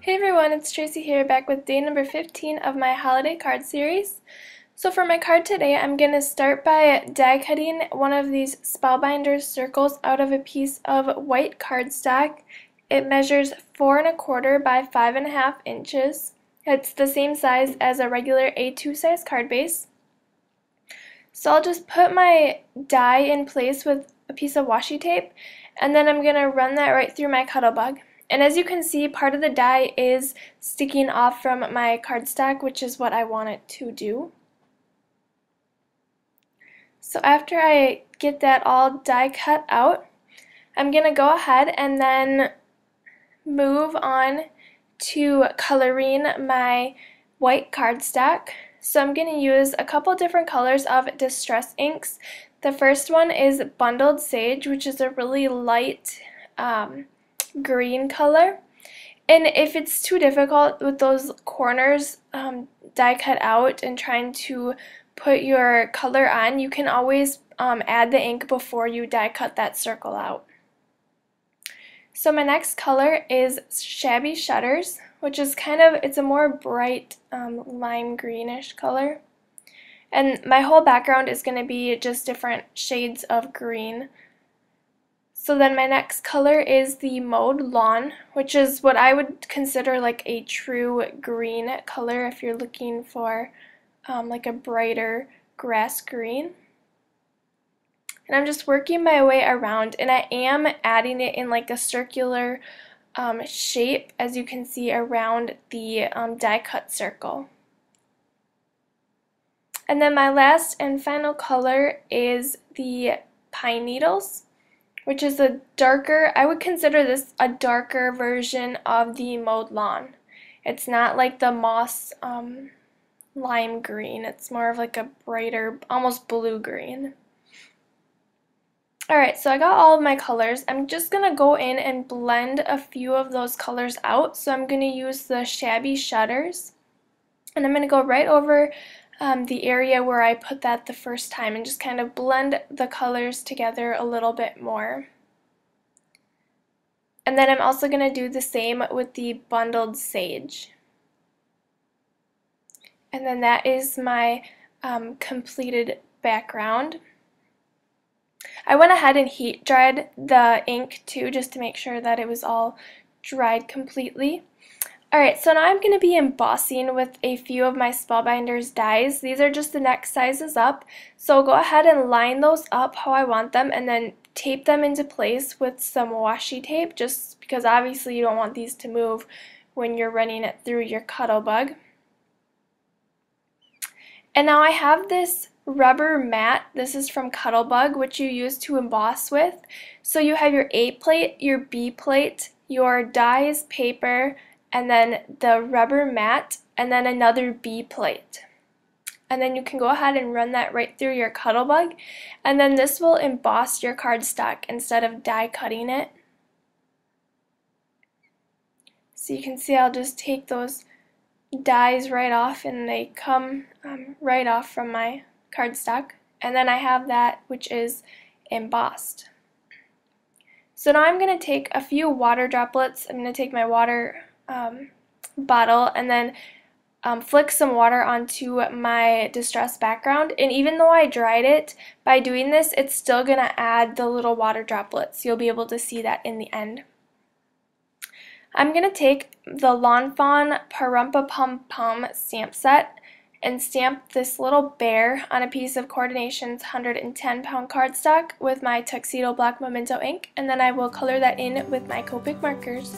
Hey everyone, it's Tracy here, back with day number 15 of my holiday card series. So for my card today, I'm going to start by die cutting one of these spellbinders circles out of a piece of white cardstock. It measures 4 1/4 by 5.5 inches. It's the same size as a regular A2 size card base. So I'll just put my die in place with a piece of washi tape, and then I'm going to run that right through my Cuttlebug. And as you can see, part of the die is sticking off from my cardstock, which is what I want it to do. So after I get that all die cut out, I'm going to go ahead and then move on to coloring my white cardstock. So I'm going to use a couple different colors of distress inks. The first one is Bundled Sage, which is a really light green color, and if it's too difficult with those corners die cut out and trying to put your color on, you can always add the ink before you die cut that circle out. So my next color is Shabby Shutters, which is it's a more bright lime greenish color, and my whole background is going to be just different shades of green. So then my next color is the Mowed Lawn, which is what I would consider like a true green color if you're looking for like a brighter grass green. And I'm just working my way around, and I am adding it in like a circular shape, as you can see around the die cut circle. And then my last and final color is the Pine Needles, which is a darker, I would consider this a darker version of the Mowed Lawn. It's not like the moss lime green, it's more of like a brighter, almost blue green. Alright, so I got all of my colors. I'm just going to go in and blend a few of those colors out. So I'm going to use the Shabby Shutters, and I'm going to go right over the area where I put that the first time and just kind of blend the colors together a little bit more. And then I'm also going to do the same with the Bundled Sage. And then that is my completed background. I went ahead and heat dried the ink too, just to make sure that it was all dried completely. Alright, so now I'm going to be embossing with a few of my Spellbinders dies. These are just the next sizes up, so go ahead and line those up how I want them and then tape them into place with some washi tape, just because obviously you don't want these to move when you're running it through your Cuttlebug. And now I have this rubber mat. This is from Cuttlebug, which you use to emboss with. So you have your A plate, your B plate, your dies, paper, and then the rubber mat, and then another B plate. And then you can go ahead and run that right through your Cuttlebug, and then this will emboss your cardstock instead of die cutting it. So you can see I'll just take those dies right off, and they come right off from my cardstock, and then I have that which is embossed. So now I'm going to take a few water droplets. I'm going to take my water bottle and then flick some water onto my distress background, and even though I dried it, by doing this it's still going to add the little water droplets. You'll be able to see that in the end. I'm going to take the Lawn Fawn Parumpa Pum Pum stamp set and stamp this little bear on a piece of Coordination's 110-pound cardstock with my Tuxedo Black Memento ink, and then I will color that in with my Copic markers.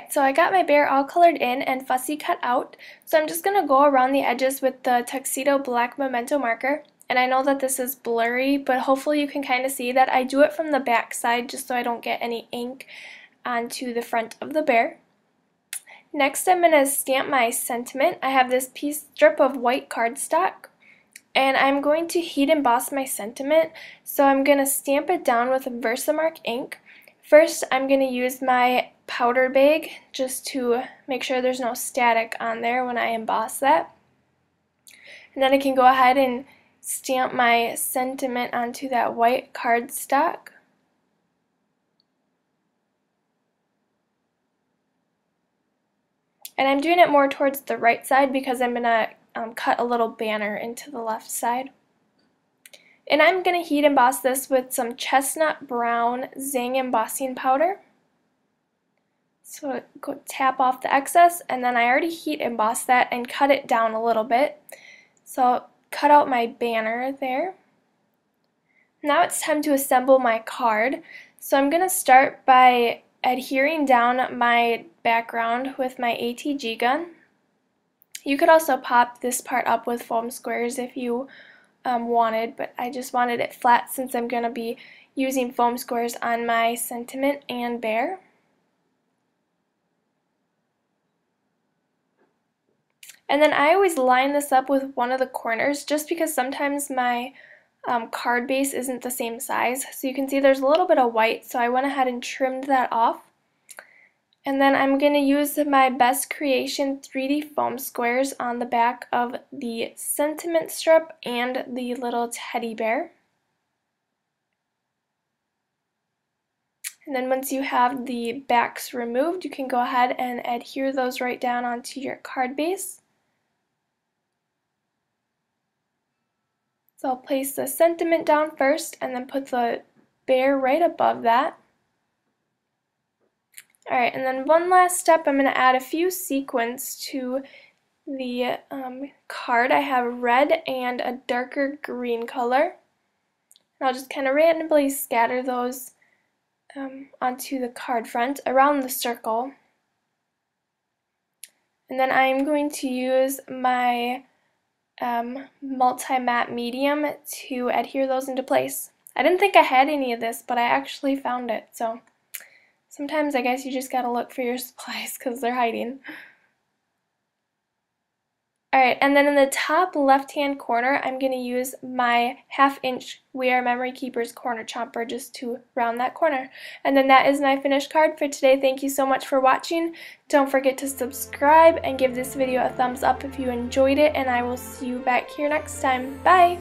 Alright, so I got my bear all colored in and fussy cut out, so I'm just going to go around the edges with the Tuxedo Black Memento marker. And I know that this is blurry, but hopefully you can kind of see that I do it from the back side just so I don't get any ink onto the front of the bear. Next, I'm going to stamp my sentiment. I have this strip of white cardstock, and I'm going to heat emboss my sentiment, so I'm going to stamp it down with Versamark ink. First, I'm going to use my powder bag just to make sure there's no static on there when I emboss that. And then I can go ahead and stamp my sentiment onto that white cardstock. And I'm doing it more towards the right side because I'm going to cut a little banner into the left side. And I'm going to heat emboss this with some chestnut brown Zing embossing powder. So go tap off the excess, and then I already heat embossed that and cut it down a little bit. So cut out my banner there. Now it's time to assemble my card. So I'm going to start by adhering down my background with my ATG gun. You could also pop this part up with foam squares if you wanted, but I just wanted it flat since I'm going to be using foam squares on my sentiment and bear. And then I always line this up with one of the corners just because sometimes my card base isn't the same size. So you can see there's a little bit of white, so I went ahead and trimmed that off. And then I'm going to use my Best Creation 3D foam squares on the back of the sentiment strip and the little teddy bear. And then once you have the backs removed, you can go ahead and adhere those right down onto your card base. So I'll place the sentiment down first and then put the bear right above that. Alright, and then one last step, I'm going to add a few sequins to the card. I have red and a darker green color. And I'll just kind of randomly scatter those onto the card front around the circle. And then I'm going to use my multi-matte medium to adhere those into place. I didn't think I had any of this, but I actually found it, so sometimes I guess you just gotta look for your supplies because they're hiding. Alright, and then in the top left-hand corner, I'm going to use my 1/2 inch We Are Memory Keepers corner chomper just to round that corner. And then that is my finished card for today. Thank you so much for watching. Don't forget to subscribe and give this video a thumbs up if you enjoyed it, and I will see you back here next time. Bye!